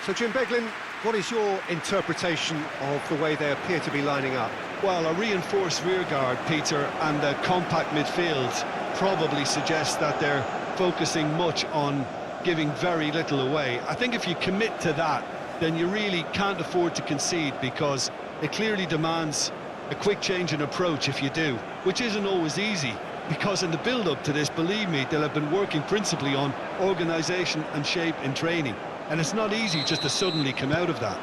So, Jim Beglin, what is your interpretation of the way they appear to be lining up? Well, a reinforced rearguard, Peter, and a compact midfield probably suggests that they're focusing much on giving very little away. I think if you commit to that, then you really can't afford to concede, because it clearly demands a quick change in approach if you do, which isn't always easy, because in the build-up to this, believe me, they'll have been working principally on organisation and shape in training, and it's not easy just to suddenly come out of that.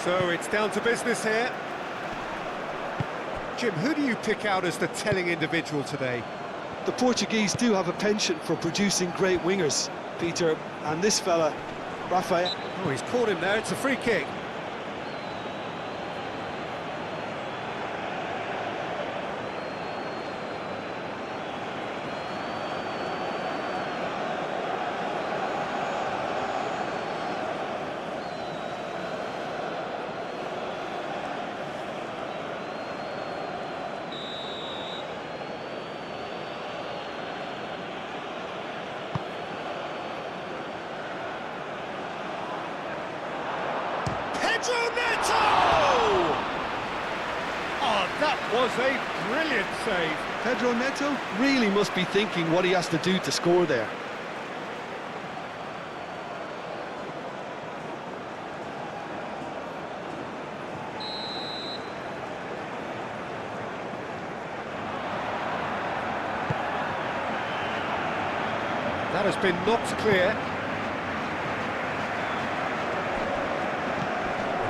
So it's down to business here. Jim, who do you pick out as the telling individual today? The Portuguese do have a penchant for producing great wingers, Peter, and this fella, Rafael... Oh, he's caught him there, it's a free kick. Oh, that was a brilliant save. Pedro Neto really must be thinking what he has to do to score there. That has been knocked clear.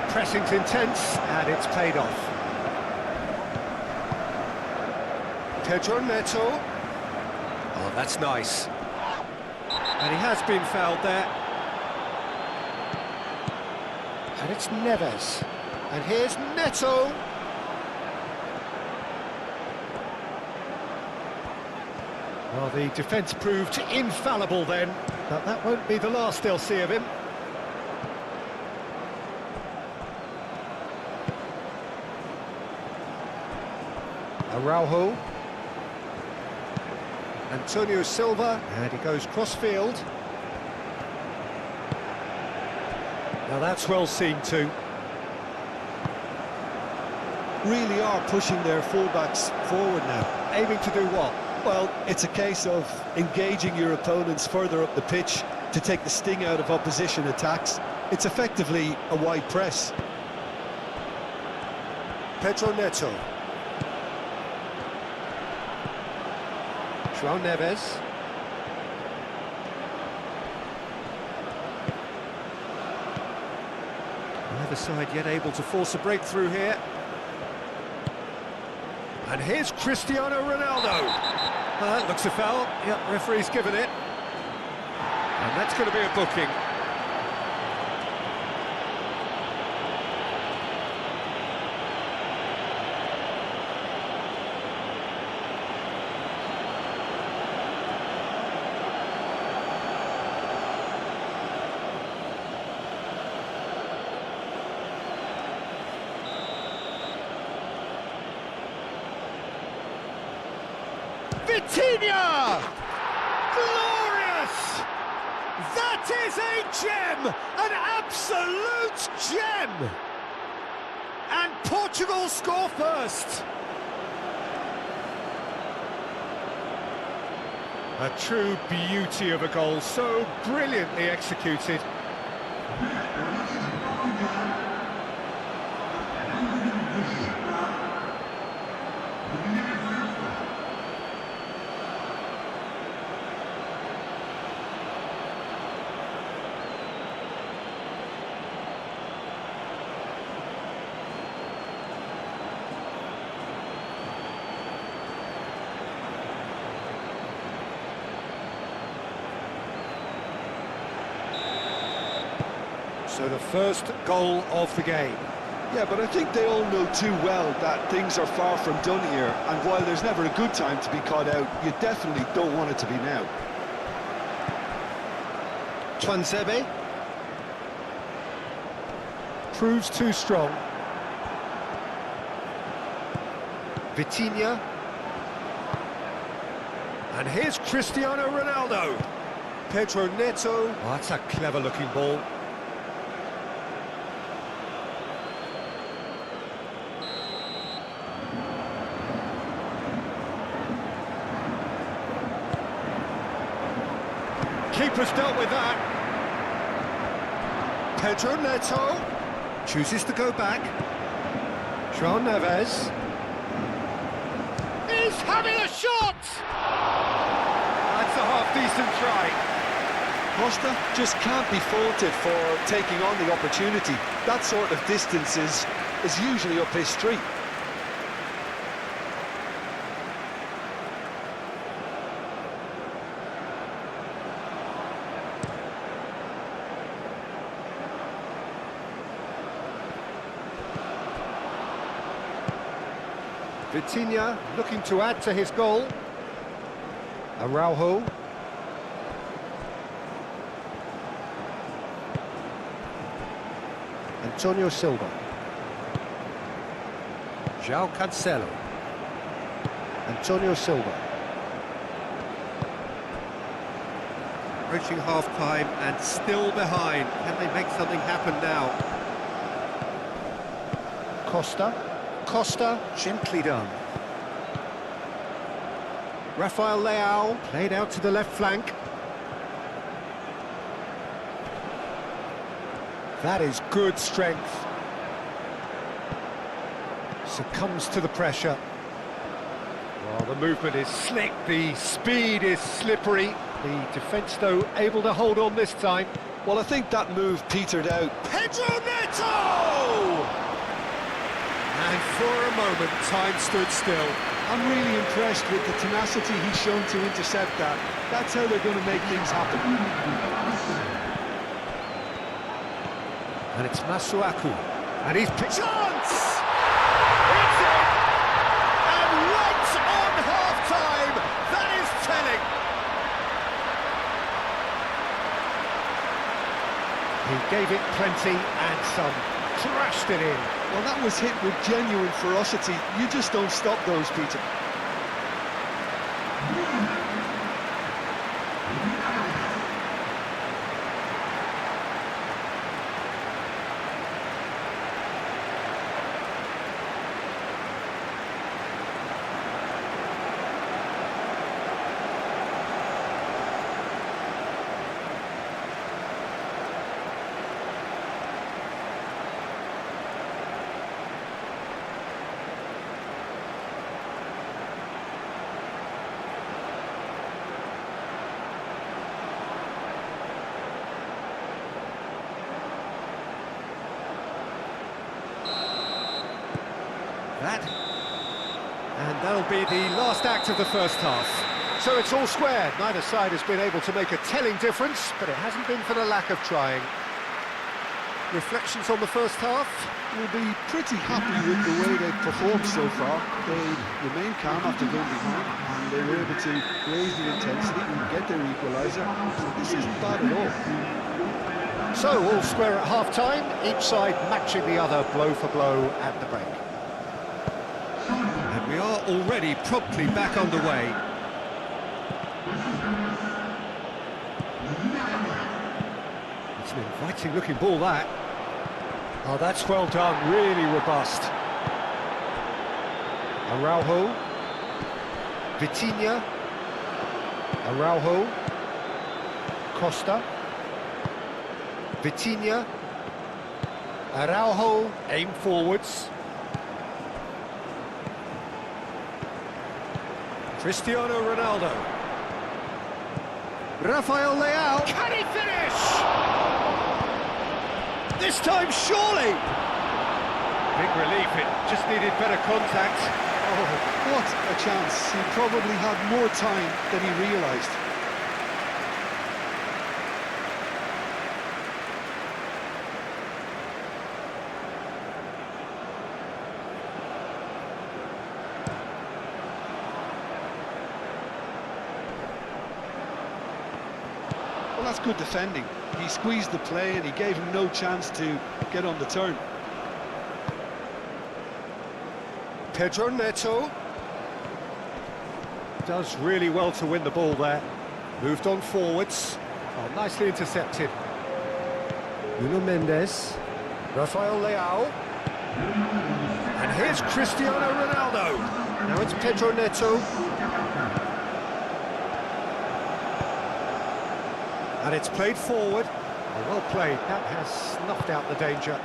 Pressing's intense, and it's paid off. Pedro Neto. Oh, that's nice. And he has been fouled there. And it's Neves. And here's Neto. Well, the defence proved infallible then, but that won't be the last they'll see of him. Araujo. Antonio Silva, and he goes cross-field. Now that's well seen too. Really are pushing their fullbacks forward now. Aiming to do what? Well, it's a case of engaging your opponents further up the pitch to take the sting out of opposition attacks. It's effectively a wide press. Pedro Neto. João Neves. Neither side yet able to force a breakthrough here. And here's Cristiano Ronaldo. That looks a foul. Yep, referee's given it. And that's going to be a booking. Vitinha! Glorious! That is a gem! An absolute gem! And Portugal score first! A true beauty of a goal, so brilliantly executed. So the first goal of the game. Yeah, but I think they all know too well that things are far from done here, and while there's never a good time to be caught out, you definitely don't want it to be now. Tuanzebe. Proves too strong. Vitinha. And here's Cristiano Ronaldo. Pedro Neto. Oh, that's a clever looking ball. keeper's dealt with that. Pedro Neto chooses to go back. João Neves. He's having a shot! That's a half-decent try. Costa just can't be faulted for taking on the opportunity. That sort of distance is usually up his street. Vitinha looking to add to his goal. Araujo. Antonio Silva. João Cancelo. Antonio Silva. Approaching half-time and still behind. Can they make something happen now? Costa, gently done. Rafael Leao, played out to the left flank. That is good strength. Succumbs to the pressure. Well, the movement is slick, the speed is slippery. The defence, though, able to hold on this time. Well, I think that move petered out. Pedro Neto! And for a moment, time stood still. I'm really impressed with the tenacity he's shown to intercept that. That's how they're going to make things happen. And it's Masuaku. And he's picked... Chance! It's in! And right on half-time! That is telling! He gave it plenty and some. Trashed it in. Well, that was hit with genuine ferocity. You just don't stop those, Peter. And that'll be the last act of the first half. So it's all square. Neither side has been able to make a telling difference, but it hasn't been for the lack of trying. Reflections on the first half? We'll be pretty happy with the way they've performed so far. They remain calm after going behind, and they were able to raise the intensity and get their equaliser. So this isn't bad at all. So all square at half-time, each side matching the other blow for blow at the break. And we are already promptly back underway. It's an inviting looking ball, that. Oh, that's well done, really robust. Araujo. Vitinha. Araujo. Costa. Vitinha. Araujo, aim forwards. Cristiano Ronaldo. Rafael Leao. Can he finish? This time, surely. Big relief, it just needed better contact. Oh, what a chance. He probably had more time than he realised. Well, that's good defending. He squeezed the play and he gave him no chance to get on the turn. Pedro Neto does really well to win the ball there. Moved on forwards. Oh, nicely intercepted. Nuno Mendes. Rafael Leao. And here's Cristiano Ronaldo. Now it's Pedro And it's played forward. Well played. That has snuffed out the danger.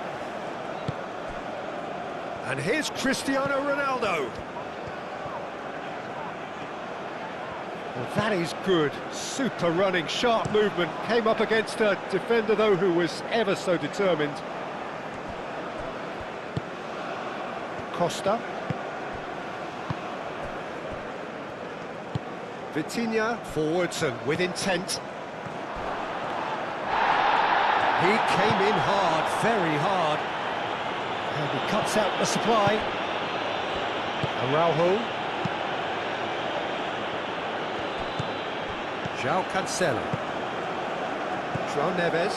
And here's Cristiano Ronaldo. Well, that is good. Super running, sharp movement. Came up against a defender, though, who was ever so determined. Costa. Vitinha forwards and with intent. He came in hard, very hard. And he cuts out the supply. And Raul. João Cancelo. João Neves.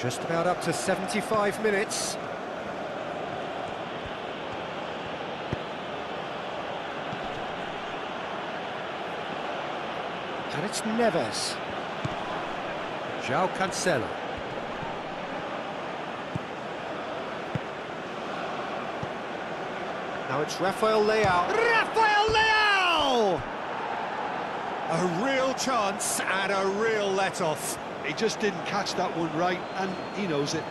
Just about up to 75 minutes. And it's Neves. João Cancelo. Now it's Rafael Leao. Rafael Leao! A real chance and a real let-off. He just didn't catch that one right, and he knows it.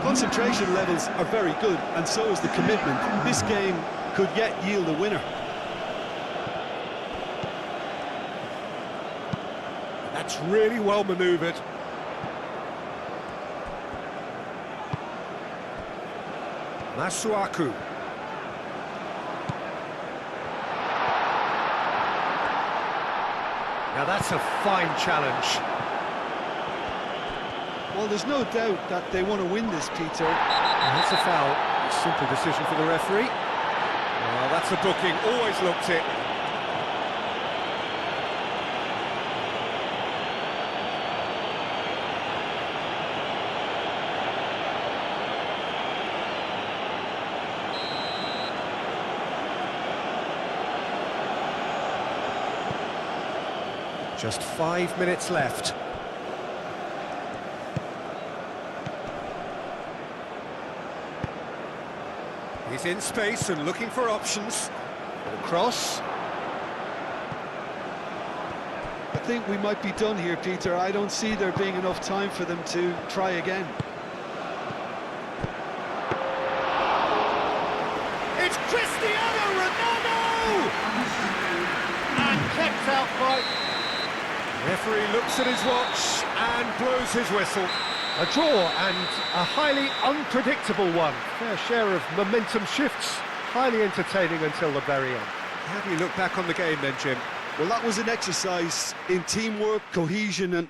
Concentration levels are very good, and so is the commitment. This game could yet yield a winner. That's really well manoeuvred. Masuaku. Now that's a fine challenge. Well, there's no doubt that they want to win this, Peter. And that's a foul. Simple decision for the referee. Well, that's a booking. Always looked it. Just 5 minutes left. He's in space and looking for options. Cross. I think we might be done here, Peter. I don't see there being enough time for them to try again. It's Cristiano Ronaldo! And kept out by... Referee looks at his watch and blows his whistle. A draw and a highly unpredictable one. Fair share of momentum shifts. Highly entertaining until the very end. How do you look back on the game then, Jim? Well, that was an exercise in teamwork, cohesion and